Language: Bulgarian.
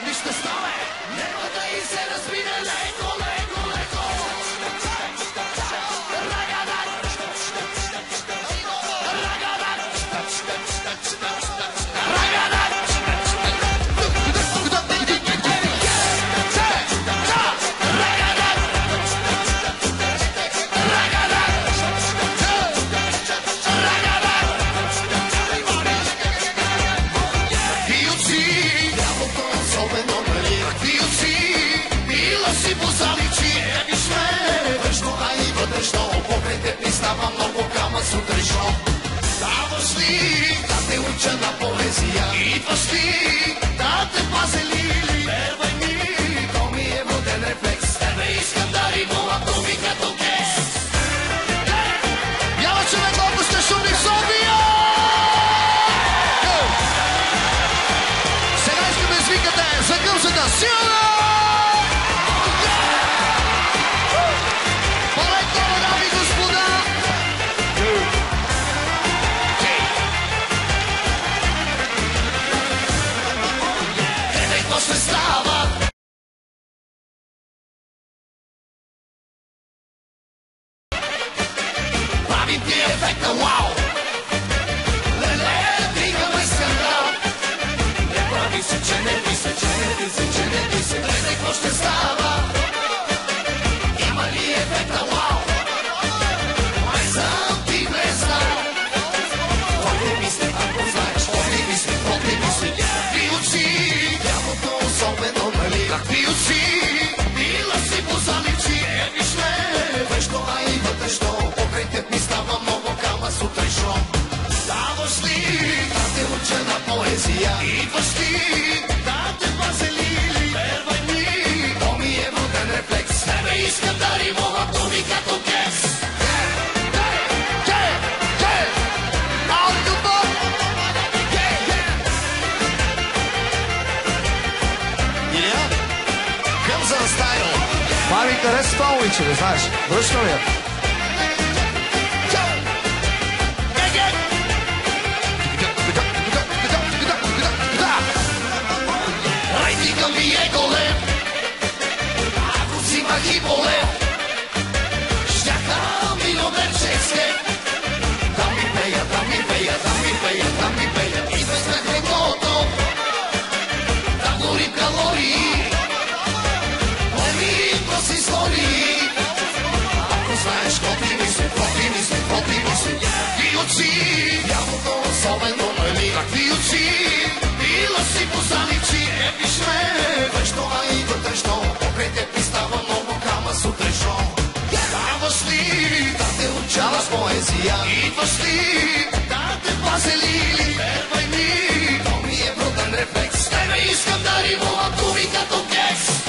Нищо стане, нема да и се разбине леко, леко, леко. Даваш ли да те уча на поезия? Идваш ли да те пазе лили? Вервай ми, то ми е воден рефлекс. Тебе искам да рибувам думи като кекс. Бяла човек, колко сте шумни в София! Сега искаме да извикате за гълзата сила! Правим ти ефекта вау! Леле, дигаме скандал! Не прави се, че не ти се, че не ти се, че не ти се. Гледай какво ще става! Има ли ефекта вау? Май съм ти не знал! Какво ти мисли, ако знаеш? Какво ти мисли, какво ти мисли? Какви очи, тялото особено, нали? Какви очи, била си позаличи. Виж ме, вещо, а и вътрешно. Даваш ли да те уча на поезия? Идваш ли да те пазе лили? Вервай ми, то ми е воден рефлекс. Тебе искам да римувам думи като кекс. Илия, Гълзан стайл. Това ми харесва това момиче, не знаеш. Връщам я. Хиполе, щяха милионер ческе. Да ми пея, да ми пея, да ми пея, да ми пея. Идвай на хлебото, да горим калории. Еми, проси истории. Ако знаеш какво ти мисли, какво ти мисли, какво ти мисли. Какви очи, бялото особено, нали? Какви очи, била си позаличи. Виж ме, вещо, а и вътрешно. Покрай те ми става много сутрешно. Даваш ли да те уча на поезия? Идваш ли да те пазе лили? Вервай ми, то ми е брутен рефлекс. Тебе искам да римувам думи като кекс.